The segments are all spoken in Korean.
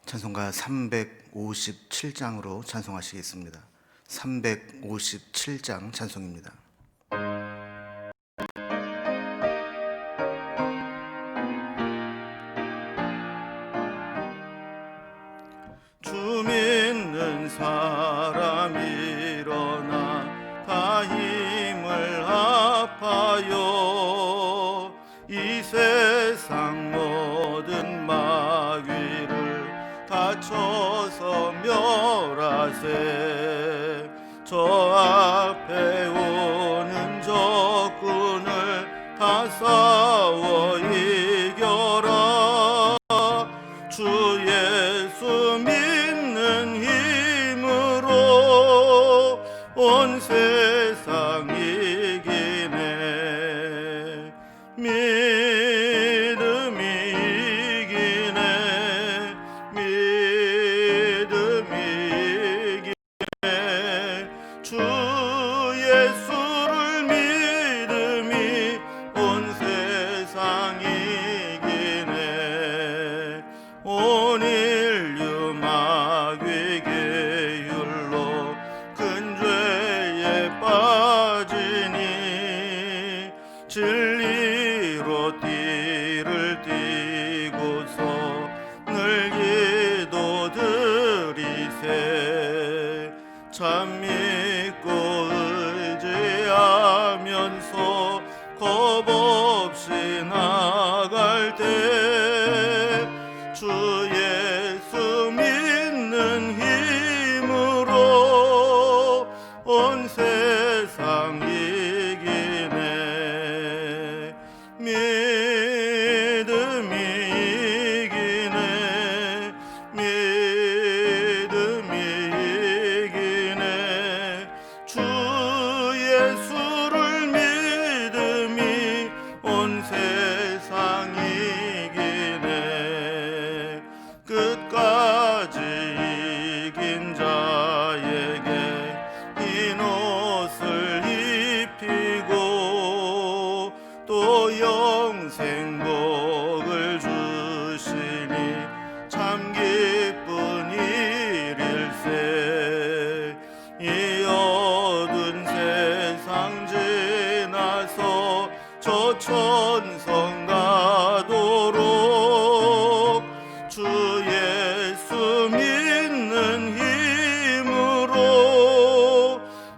찬송가 357장으로 찬송하시겠습니다. 357장 찬송입니다. 주 믿는 사람 일어나 다 힘을 합하여 이 세상 모든 마귀를 다쳐서 멸하세. 저 앞에 오는 적군을 다 싸워 이겨라. 주 예수 믿는 힘으로 온 세상 이기네. 믿음이 이기네. 믿음이 이기네. 주 예수를 믿음이 온 세상 이기네. 온 인류 마귀 계율로 큰 죄에 빠지니 진리로 띠를 띠고서 늘 기도 드리세. 참 믿고 의지하면서 겁 없이 나갈 때 주 예수 믿는 힘으로 온 세상 이기네. 믿음이 이기네. 믿음이 이기네. 주 예수를 믿음이 온 세상 이기네. 끝까지 이긴 자에게 흰 옷을 입히고 또 영생복을 주시니 참 기쁜 일일세. 이 어두운 세상 지나서 저 천성 가도록 주 예수 믿는 힘으로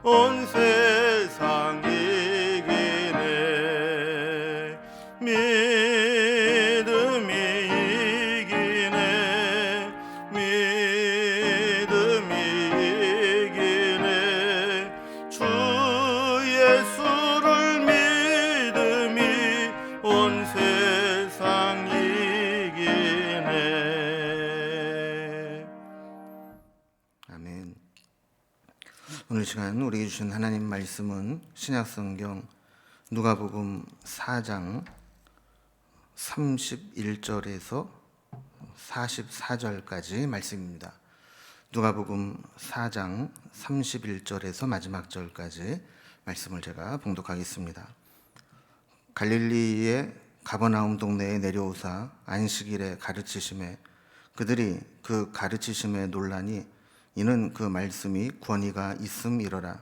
온 세상 이기네. 믿음이 이기네. 믿음이 이기네. 주 예수를 믿음이 온 세상 이기네. 아멘. 오늘 시간 우리에게 주신 하나님 말씀은 신약성경 누가복음 4장 31절에서 44절까지 말씀입니다. 누가복음 4장 31절에서 마지막 절까지 말씀을 제가 봉독하겠습니다. 갈릴리의 가버나움 동네에 내려오사 안식일에 가르치심에 그들이 그 가르치심에 놀라니 이는 그 말씀이 권위가 있음이러라.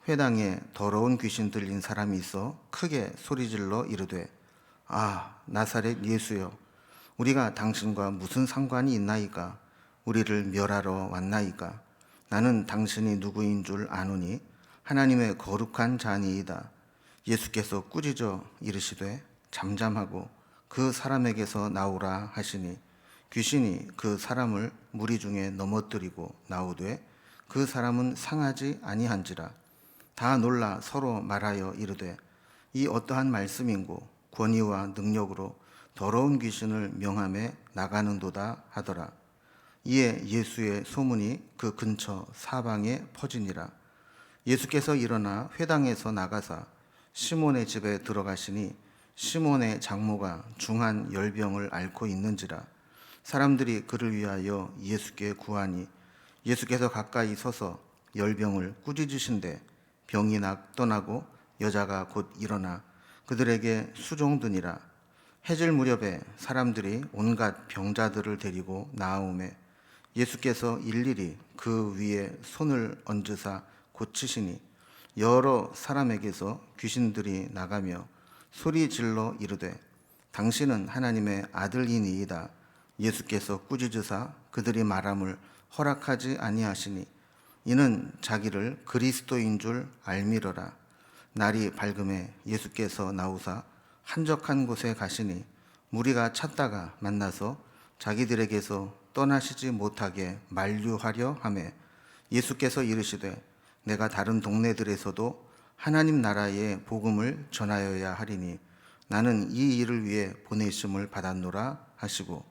회당에 더러운 귀신 들린 사람이 있어 크게 소리질러 이르되 아 나사렛 예수여 우리가 당신과 무슨 상관이 있나이까? 우리를 멸하러 왔나이까? 나는 당신이 누구인 줄 아노니 하나님의 거룩한 자니이다. 예수께서 꾸짖어 이르시되 잠잠하고 그 사람에게서 나오라 하시니 귀신이 그 사람을 무리 중에 넘어뜨리고 나오되 그 사람은 상하지 아니한지라. 다 놀라 서로 말하여 이르되 이 어떠한 말씀인고 권위와 능력으로 더러운 귀신을 명함에 나가는도다 하더라. 이에 예수의 소문이 그 근처 사방에 퍼지니라. 예수께서 일어나 회당에서 나가사 시몬의 집에 들어가시니 시몬의 장모가 중한 열병을 앓고 있는지라. 사람들이 그를 위하여 예수께 구하니 예수께서 가까이 서서 열병을 꾸짖으신대 병이 떠나고 여자가 곧 일어나 그들에게 수종드니라. 해질 무렵에 사람들이 온갖 병자들을 데리고 나아오매 예수께서 일일이 그 위에 손을 얹으사 고치시니 여러 사람에게서 귀신들이 나가며 소리 질러 이르되 당신은 하나님의 아들이니이다. 예수께서 꾸짖으사 그들이 말함을 허락하지 아니하시니 이는 자기를 그리스도인 줄 알미러라. 날이 밝음에 예수께서 나오사 한적한 곳에 가시니 무리가 찾다가 만나서 자기들에게서 떠나시지 못하게 만류하려 하매 예수께서 이르시되 내가 다른 동네들에서도 하나님 나라의 복음을 전하여야 하리니 나는 이 일을 위해 보내심을 받았노라 하시고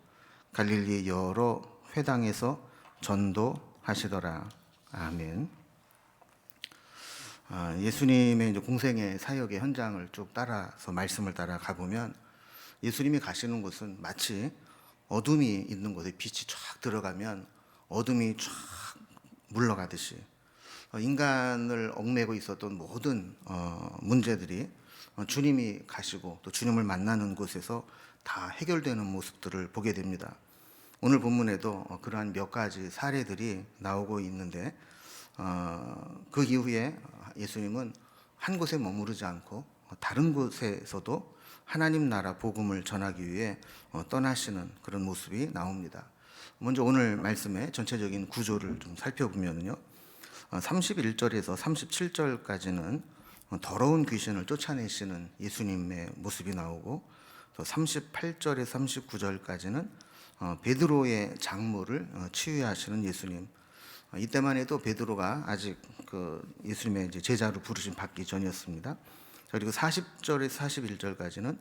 갈릴리 여러 회당에서 전도하시더라. 아멘. 예수님의 이제 공생의 사역의 현장을 쭉 따라서 말씀을 따라 가보면 예수님이 가시는 곳은 마치 어둠이 있는 곳에 빛이 쫙 들어가면 어둠이 쫙 물러가듯이 인간을 얽매고 있었던 모든 문제들이 주님이 가시고 또 주님을 만나는 곳에서 다 해결되는 모습들을 보게 됩니다. 오늘 본문에도 그러한 몇 가지 사례들이 나오고 있는데 그 이후에 예수님은 한 곳에 머무르지 않고 다른 곳에서도 하나님 나라 복음을 전하기 위해 떠나시는 그런 모습이 나옵니다. 먼저 오늘 말씀의 전체적인 구조를 좀 살펴보면요. 31절에서 37절까지는 더러운 귀신을 쫓아내시는 예수님의 모습이 나오고 또 38절에서 39절까지는 베드로의 장모를 치유하시는 예수님. 이때만 해도 베드로가 아직 그 예수님의 이제 제자로 부르심 받기 전이었습니다. 그리고 40절에서 41절까지는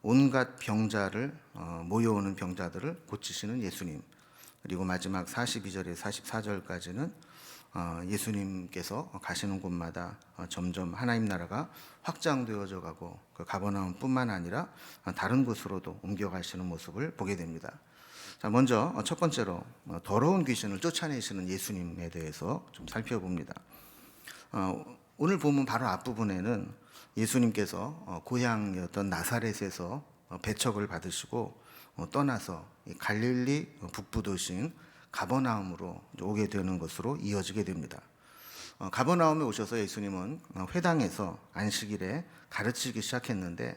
온갖 병자를 모여오는 병자들을 고치시는 예수님. 그리고 마지막 42절에서 44절까지는 예수님께서 가시는 곳마다 점점 하나님 나라가 확장되어져 가고 그 가버나움뿐만 아니라 다른 곳으로도 옮겨가시는 모습을 보게 됩니다. 자, 먼저 첫 번째로 더러운 귀신을 쫓아내시는 예수님에 대해서 좀 살펴봅니다. 오늘 보면 바로 앞부분에는 예수님께서 고향이었던 나사렛에서 배척을 받으시고 떠나서 갈릴리 북부 도시인 가버나움으로 오게 되는 것으로 이어지게 됩니다. 가버나움에 오셔서 예수님은 회당에서 안식일에 가르치기 시작했는데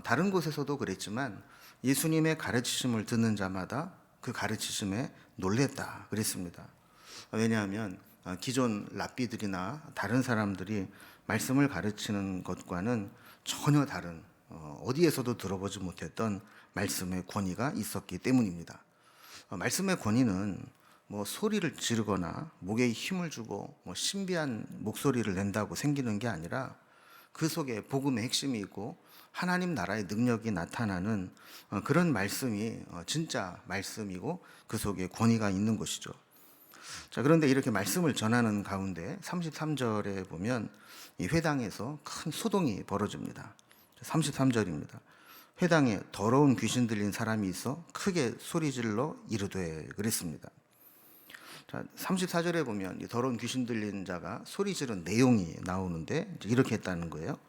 다른 곳에서도 그랬지만 예수님의 가르치심을 듣는 자마다 그 가르치심에 놀랬다 그랬습니다. 왜냐하면 기존 랍비들이나 다른 사람들이 말씀을 가르치는 것과는 전혀 다른 어디에서도 들어보지 못했던 말씀의 권위가 있었기 때문입니다. 말씀의 권위는 뭐 소리를 지르거나 목에 힘을 주고 뭐 신비한 목소리를 낸다고 생기는 게 아니라 그 속에 복음의 핵심이 있고 하나님 나라의 능력이 나타나는 그런 말씀이 진짜 말씀이고 그 속에 권위가 있는 것이죠. 자, 그런데 이렇게 말씀을 전하는 가운데 33절에 보면 이 회당에서 큰 소동이 벌어집니다. 33절입니다. 회당에 더러운 귀신 들린 사람이 있어 크게 소리질러 이르되 그랬습니다. 자, 34절에 보면 이 더러운 귀신 들린 자가 소리 지른 내용이 나오는데 이렇게 했다는 거예요.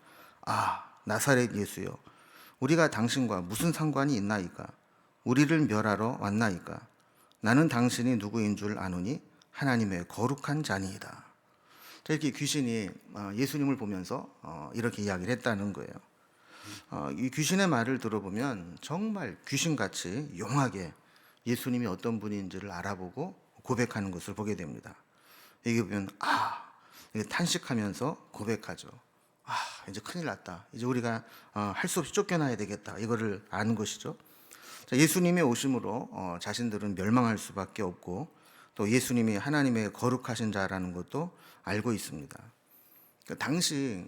나사렛 예수여, 우리가 당신과 무슨 상관이 있나이까? 우리를 멸하러 왔나이까? 나는 당신이 누구인 줄 아노니 하나님의 거룩한 자니이다. 자, 이렇게 귀신이 예수님을 보면서 이렇게 이야기를 했다는 거예요. 이 귀신의 말을 들어보면 정말 귀신같이 용하게 예수님이 어떤 분인지를 알아보고 고백하는 것을 보게 됩니다. 여기 보면 이게 탄식하면서 고백하죠. 이제 큰일 났다. 이제 우리가 할 수 없이 쫓겨나야 되겠다. 이거를 아는 것이죠. 자, 예수님의 오심으로 자신들은 멸망할 수밖에 없고 또 예수님이 하나님의 거룩하신 자라는 것도 알고 있습니다. 당시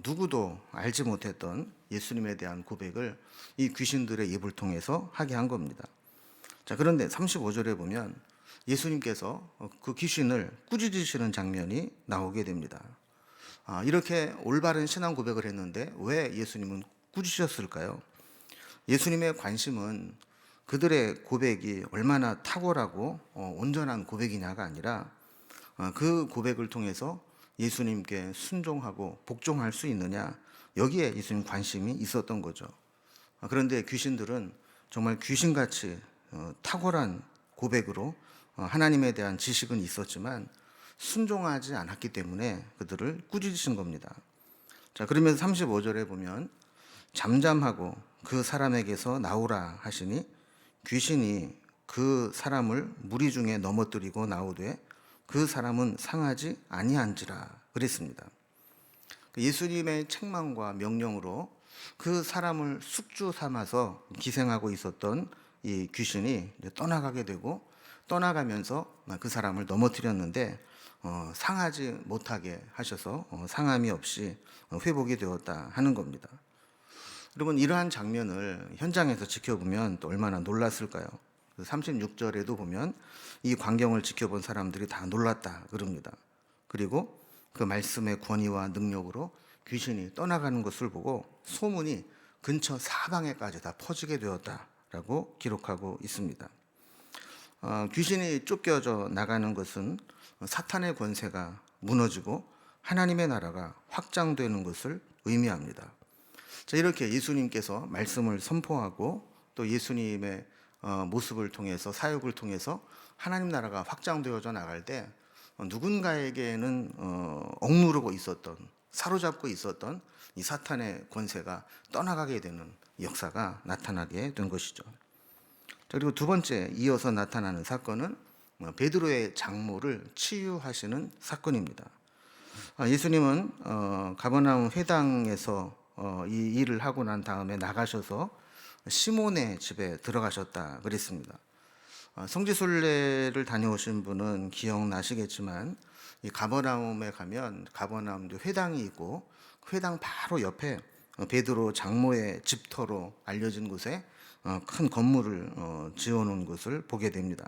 누구도 알지 못했던 예수님에 대한 고백을 이 귀신들의 입을 통해서 하게 한 겁니다. 자, 그런데 35절에 보면 예수님께서 그 귀신을 꾸짖으시는 장면이 나오게 됩니다. 이렇게 올바른 신앙 고백을 했는데 왜 예수님은 꾸짖으셨을까요? 예수님의 관심은 그들의 고백이 얼마나 탁월하고 온전한 고백이냐가 아니라 그 고백을 통해서 예수님께 순종하고 복종할 수 있느냐, 여기에 예수님 관심이 있었던 거죠. 그런데 귀신들은 정말 귀신같이 탁월한 고백으로 하나님에 대한 지식은 있었지만 순종하지 않았기 때문에 그들을 꾸짖으신 겁니다. 자, 그러면서 35절에 보면 잠잠하고 그 사람에게서 나오라 하시니 귀신이 그 사람을 무리 중에 넘어뜨리고 나오되 그 사람은 상하지 아니한지라 그랬습니다. 예수님의 책망과 명령으로 그 사람을 숙주 삼아서 기생하고 있었던 이 귀신이 떠나가게 되고 떠나가면서 그 사람을 넘어뜨렸는데 상하지 못하게 하셔서 상함이 없이 회복이 되었다 하는 겁니다. 여러분, 이러한 장면을 현장에서 지켜보면 또 얼마나 놀랐을까요? 36절에도 보면 이 광경을 지켜본 사람들이 다 놀랐다 그럽니다. 그리고 그 말씀의 권위와 능력으로 귀신이 떠나가는 것을 보고 소문이 근처 사방에까지 다 퍼지게 되었다라고 기록하고 있습니다. 귀신이 쫓겨져 나가는 것은 사탄의 권세가 무너지고 하나님의 나라가 확장되는 것을 의미합니다. 자, 이렇게 예수님께서 말씀을 선포하고 또 예수님의 모습을 통해서 사역을 통해서 하나님 나라가 확장되어져 나갈 때 누군가에게는 억누르고 있었던, 사로잡고 있었던 이 사탄의 권세가 떠나가게 되는 역사가 나타나게 된 것이죠. 자, 그리고 두 번째 이어서 나타나는 사건은 베드로의 장모를 치유하시는 사건입니다. 예수님은 가버나움 회당에서 이 일을 하고 난 다음에 나가셔서 시몬의 집에 들어가셨다 그랬습니다. 성지순례를 다녀오신 분은 기억나시겠지만 이 가버나움에 가면 가버나움도 회당이 있고 회당 바로 옆에 베드로 장모의 집터로 알려진 곳에 큰 건물을 지어놓은 것을 보게 됩니다.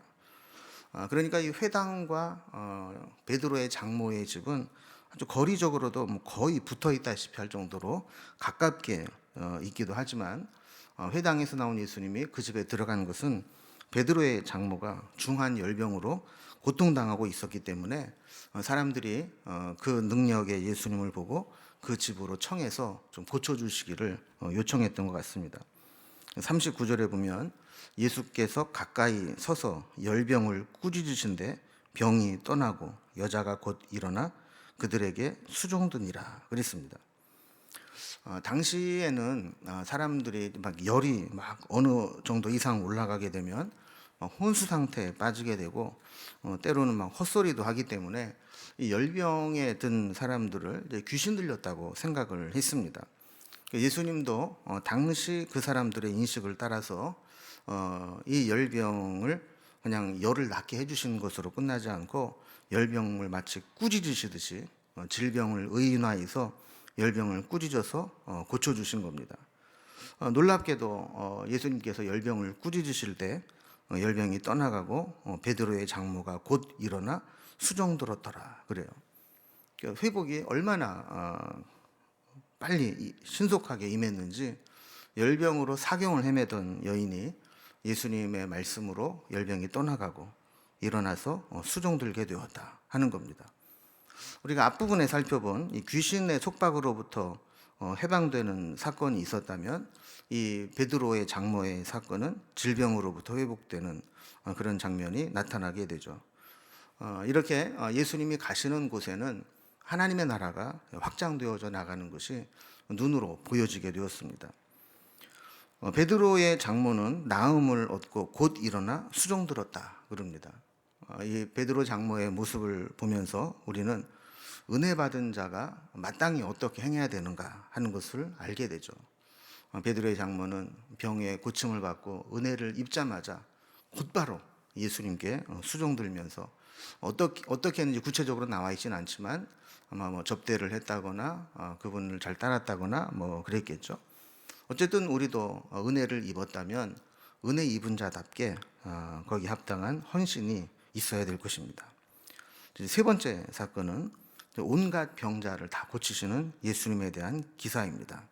그러니까 이 회당과 베드로의 장모의 집은 아주 거리적으로도 거의 붙어 있다시피 할 정도로 가깝게 있기도 하지만 회당에서 나온 예수님이 그 집에 들어간 것은 베드로의 장모가 중한 열병으로 고통당하고 있었기 때문에 사람들이 그 능력의 예수님을 보고 그 집으로 청해서 좀 고쳐주시기를 요청했던 것 같습니다. 39절에 보면 예수께서 가까이 서서 열병을 꾸짖으신데 병이 떠나고 여자가 곧 일어나 그들에게 수종드니라 그랬습니다. 당시에는 사람들이 막 열이 막 어느 정도 이상 올라가게 되면 혼수 상태에 빠지게 되고 때로는 막 헛소리도 하기 때문에 이 열병에 든 사람들을 이제 귀신 들렸다고 생각을 했습니다. 예수님도 당시 그 사람들의 인식을 따라서 이 열병을 그냥 열을 낫게 해주시는 것으로 끝나지 않고 열병을 마치 꾸짖으시듯이 질병을 의인화해서 열병을 꾸짖어서 고쳐주신 겁니다. 놀랍게도 예수님께서 열병을 꾸짖으실 때 열병이 떠나가고 베드로의 장모가 곧 일어나 수종들었더라 그래요. 회복이 얼마나 빨리 신속하게 임했는지 열병으로 사경을 헤매던 여인이 예수님의 말씀으로 열병이 떠나가고 일어나서 수종들게 되었다 하는 겁니다. 우리가 앞부분에 살펴본 이 귀신의 속박으로부터 해방되는 사건이 있었다면 이 베드로의 장모의 사건은 질병으로부터 회복되는 그런 장면이 나타나게 되죠. 이렇게 예수님이 가시는 곳에는 하나님의 나라가 확장되어져 나가는 것이 눈으로 보여지게 되었습니다. 베드로의 장모는 나음을 얻고 곧 일어나 수종들었다 그럽니다. 이 베드로 장모의 모습을 보면서 우리는 은혜 받은 자가 마땅히 어떻게 행해야 되는가 하는 것을 알게 되죠. 베드로의 장모는 병의 고침을 받고 은혜를 입자마자 곧바로 예수님께 수종들면서 어떻게 했는지 구체적으로 나와 있지는 않지만 아마 뭐 접대를 했다거나 그분을 잘 따랐다거나 뭐 그랬겠죠. 어쨌든 우리도 은혜를 입었다면 은혜 입은 자답게 거기 합당한 헌신이 있어야 될 것입니다. 세 번째 사건은 온갖 병자를 다 고치시는 예수님에 대한 기사입니다.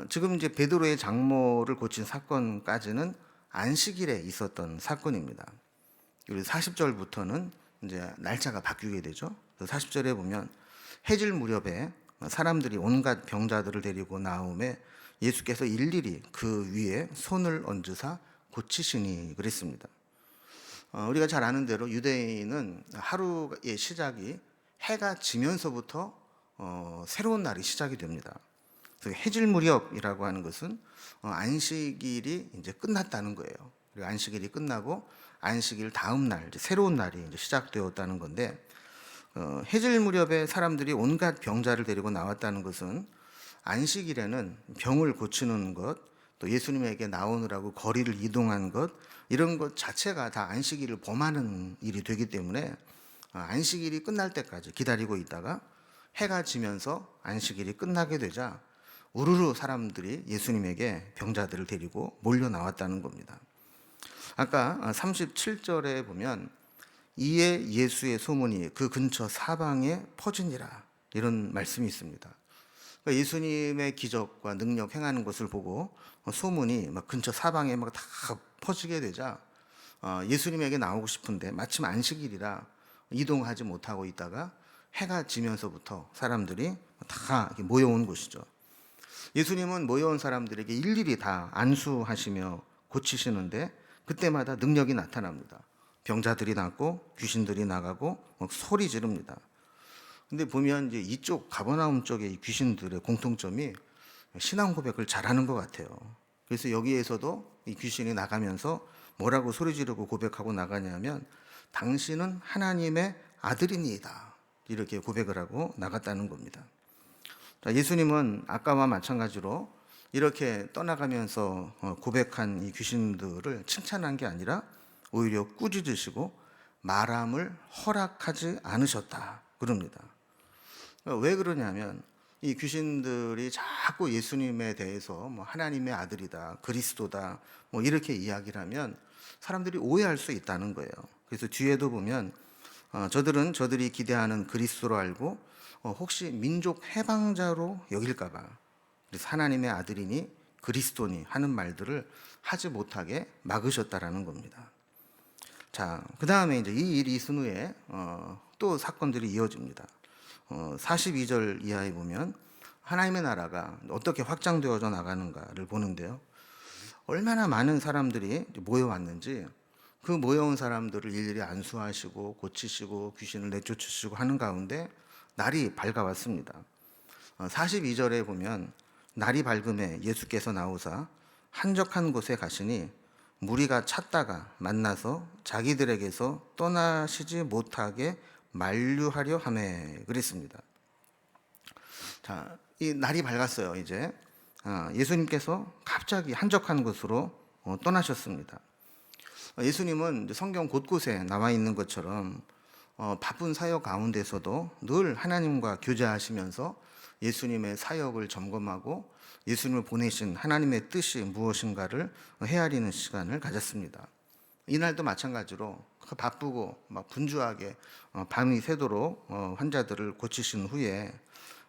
지금 이제 베드로의 장모를 고친 사건까지는 안식일에 있었던 사건입니다. 그리고 40절부터는 이제 날짜가 바뀌게 되죠. 40절에 보면 해질 무렵에 사람들이 온갖 병자들을 데리고 나오매 예수께서 일일이 그 위에 손을 얹으사 고치시니 그랬습니다. 우리가 잘 아는 대로 유대인은 하루의 시작이 해가 지면서부터 새로운 날이 시작이 됩니다. 그래서 해질 무렵이라고 하는 것은 안식일이 이제 끝났다는 거예요. 그리고 안식일이 끝나고 안식일 다음 날 이제 새로운 날이 이제 시작되었다는 건데, 해질 무렵에 사람들이 온갖 병자를 데리고 나왔다는 것은 안식일에는 병을 고치는 것, 또 예수님에게 나오느라고 거리를 이동한 것, 이런 것 자체가 다 안식일을 범하는 일이 되기 때문에 안식일이 끝날 때까지 기다리고 있다가 해가 지면서 안식일이 끝나게 되자 우르르 사람들이 예수님에게 병자들을 데리고 몰려 나왔다는 겁니다. 아까 37절에 보면 이에 예수의 소문이 그 근처 사방에 퍼지니라, 이런 말씀이 있습니다. 그러니까 예수님의 기적과 능력 행하는 것을 보고 소문이 막 근처 사방에 막 다 퍼지게 되자 예수님에게 나오고 싶은데 마침 안식일이라 이동하지 못하고 있다가 해가 지면서부터 사람들이 다 모여온 곳이죠. 예수님은 모여온 사람들에게 일일이 다 안수하시며 고치시는데 그때마다 능력이 나타납니다. 병자들이 낫고 귀신들이 나가고 막 소리 지릅니다. 근데 보면 이제 이쪽 가버나움 쪽의 귀신들의 공통점이 신앙 고백을 잘하는 것 같아요. 그래서 여기에서도 이 귀신이 나가면서 뭐라고 소리 지르고 고백하고 나가냐면 당신은 하나님의 아들이니이다, 이렇게 고백을 하고 나갔다는 겁니다. 예수님은 아까와 마찬가지로 이렇게 떠나가면서 고백한 이 귀신들을 칭찬한 게 아니라 오히려 꾸짖으시고 말함을 허락하지 않으셨다 그럽니다. 왜 그러냐면 이 귀신들이 자꾸 예수님에 대해서 뭐 하나님의 아들이다, 그리스도다, 뭐 이렇게 이야기를 하면 사람들이 오해할 수 있다는 거예요. 그래서 뒤에도 보면 저들은 저들이 기대하는 그리스도로 알고 혹시 민족 해방자로 여길까봐 그래서 하나님의 아들이니 그리스도니 하는 말들을 하지 못하게 막으셨다라는 겁니다. 자, 그 다음에 이제 이 일이 있은 후에 또 사건들이 이어집니다. 42절 이하에 보면 하나님의 나라가 어떻게 확장되어져 나가는가를 보는데요. 얼마나 많은 사람들이 모여왔는지 그 모여온 사람들을 일일이 안수하시고 고치시고 귀신을 내쫓으시고 하는 가운데 날이 밝아왔습니다. 42절에 보면 날이 밝음에 예수께서 나오사 한적한 곳에 가시니 무리가 찾다가 만나서 자기들에게서 떠나시지 못하게 만류하려 하매 그랬습니다. 자, 이 날이 밝았어요. 이제 예수님께서 갑자기 한적한 곳으로 떠나셨습니다. 예수님은 성경 곳곳에 나와 있는 것처럼 바쁜 사역 가운데서도 늘 하나님과 교제하시면서 예수님의 사역을 점검하고 예수님을 보내신 하나님의 뜻이 무엇인가를 헤아리는 시간을 가졌습니다. 이날도 마찬가지로 바쁘고 막 분주하게 밤이 새도록 환자들을 고치신 후에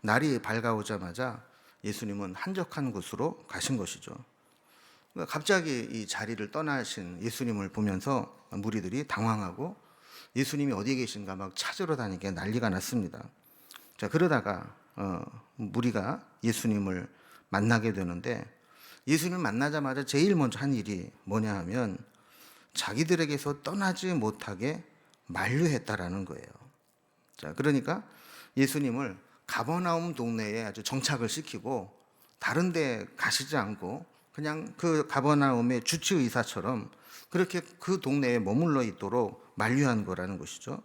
날이 밝아오자마자 예수님은 한적한 곳으로 가신 것이죠. 갑자기 이 자리를 떠나신 예수님을 보면서 무리들이 당황하고 예수님이 어디에 계신가 막 찾으러 다니게 난리가 났습니다. 자, 그러다가 무리가 예수님을 만나게 되는데 예수님을 만나자마자 제일 먼저 한 일이 뭐냐 하면 자기들에게서 떠나지 못하게 만류했다라는 거예요. 자, 그러니까 예수님을 가버나움 동네에 아주 정착을 시키고 다른 데 가시지 않고 그냥 그 가버나움의 주치의사처럼 그렇게 그 동네에 머물러 있도록 만류한 거라는 것이죠.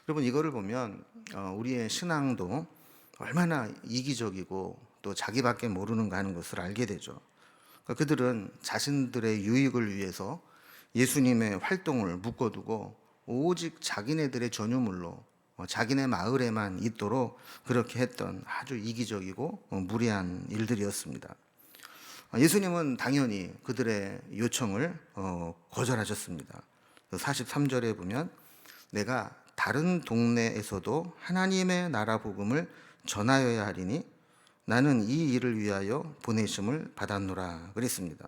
여러분, 이거를 보면 우리의 신앙도 얼마나 이기적이고 또 자기밖에 모르는가 하는 것을 알게 되죠. 그러니까 그들은 자신들의 유익을 위해서 예수님의 활동을 묶어두고 오직 자기네들의 전유물로 자기네 마을에만 있도록 그렇게 했던 아주 이기적이고 무리한 일들이었습니다. 예수님은 당연히 그들의 요청을 거절하셨습니다. 43절에 보면 내가 다른 동네에서도 하나님의 나라 복음을 전하여야 하리니 나는 이 일을 위하여 보내심을 받았노라 그랬습니다.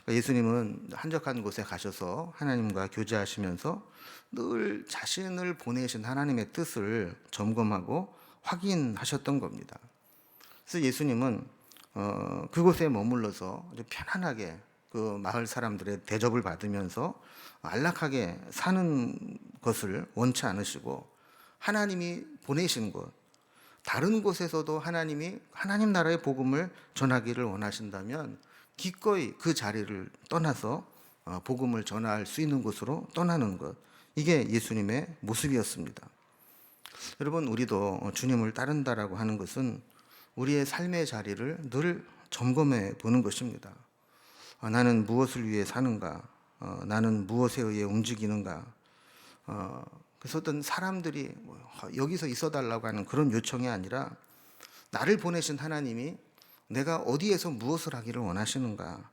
예수님은 한적한 곳에 가셔서 하나님과 교제하시면서 늘 자신을 보내신 하나님의 뜻을 점검하고 확인하셨던 겁니다. 그래서 예수님은 그곳에 머물러서 편안하게 그 마을 사람들의 대접을 받으면서 안락하게 사는 것을 원치 않으시고 하나님이 보내신 곳, 다른 곳에서도 하나님이 하나님 나라의 복음을 전하기를 원하신다면 기꺼이 그 자리를 떠나서 복음을 전할 수 있는 곳으로 떠나는 것, 이게 예수님의 모습이었습니다. 여러분, 우리도 주님을 따른다라고 하는 것은 우리의 삶의 자리를 늘 점검해 보는 것입니다. 나는 무엇을 위해 사는가? 나는 무엇에 의해 움직이는가? 그래서 어떤 사람들이 여기서 있어달라고 하는 그런 요청이 아니라 나를 보내신 하나님이 내가 어디에서 무엇을 하기를 원하시는가?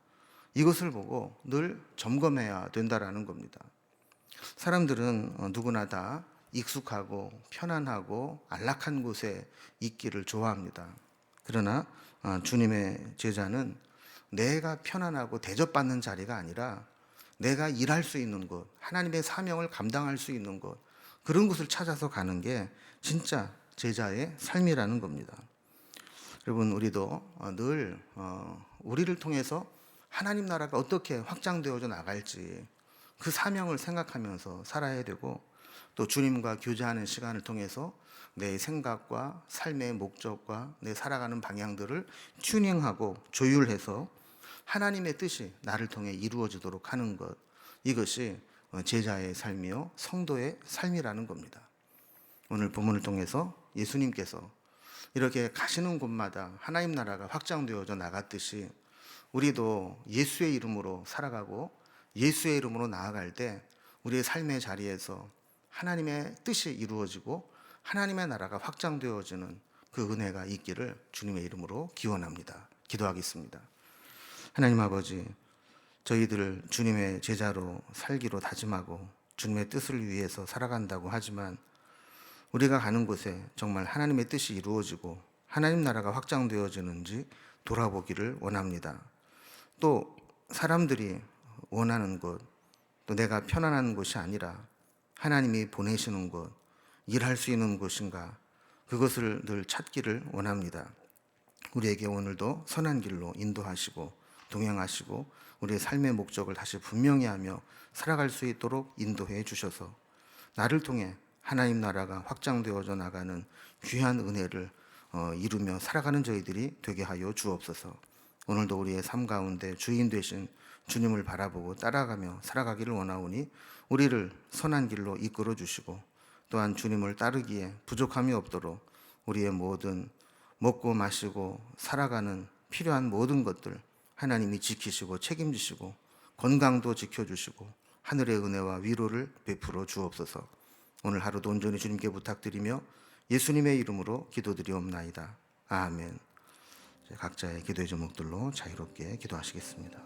이것을 보고 늘 점검해야 된다라는 겁니다. 사람들은 누구나 다 익숙하고 편안하고 안락한 곳에 있기를 좋아합니다. 그러나 주님의 제자는 내가 편안하고 대접받는 자리가 아니라 내가 일할 수 있는 곳, 하나님의 사명을 감당할 수 있는 곳, 그런 곳을 찾아서 가는 게 진짜 제자의 삶이라는 겁니다. 여러분, 우리도 늘 우리를 통해서 하나님 나라가 어떻게 확장되어져 나갈지 그 사명을 생각하면서 살아야 되고, 또 주님과 교제하는 시간을 통해서 내 생각과 삶의 목적과 내 살아가는 방향들을 튜닝하고 조율해서 하나님의 뜻이 나를 통해 이루어지도록 하는 것, 이것이 제자의 삶이요 성도의 삶이라는 겁니다. 오늘 본문을 통해서 예수님께서 이렇게 가시는 곳마다 하나님 나라가 확장되어져 나갔듯이 우리도 예수의 이름으로 살아가고 예수의 이름으로 나아갈 때 우리의 삶의 자리에서 하나님의 뜻이 이루어지고 하나님의 나라가 확장되어지는 그 은혜가 있기를 주님의 이름으로 기원합니다. 기도하겠습니다. 하나님 아버지, 저희들 주님의 제자로 살기로 다짐하고 주님의 뜻을 위해서 살아간다고 하지만 우리가 가는 곳에 정말 하나님의 뜻이 이루어지고 하나님 나라가 확장되어지는지 돌아보기를 원합니다. 또 사람들이 원하는 곳, 또 내가 편안한 곳이 아니라 하나님이 보내시는 곳, 일할 수 있는 곳인가, 그것을 늘 찾기를 원합니다. 우리에게 오늘도 선한 길로 인도하시고 동행하시고 우리의 삶의 목적을 다시 분명히 하며 살아갈 수 있도록 인도해 주셔서 나를 통해 하나님 나라가 확장되어져 나가는 귀한 은혜를 이루며 살아가는 저희들이 되게 하여 주옵소서. 오늘도 우리의 삶 가운데 주인 되신 주님을 바라보고 따라가며 살아가기를 원하오니 우리를 선한 길로 이끌어 주시고 또한 주님을 따르기에 부족함이 없도록 우리의 모든 먹고 마시고 살아가는 필요한 모든 것들 하나님이 지키시고 책임지시고 건강도 지켜주시고 하늘의 은혜와 위로를 베풀어 주옵소서. 오늘 하루도 온전히 주님께 부탁드리며 예수님의 이름으로 기도드리옵나이다. 아멘. 각자의 기도의 제목들로 자유롭게 기도하시겠습니다.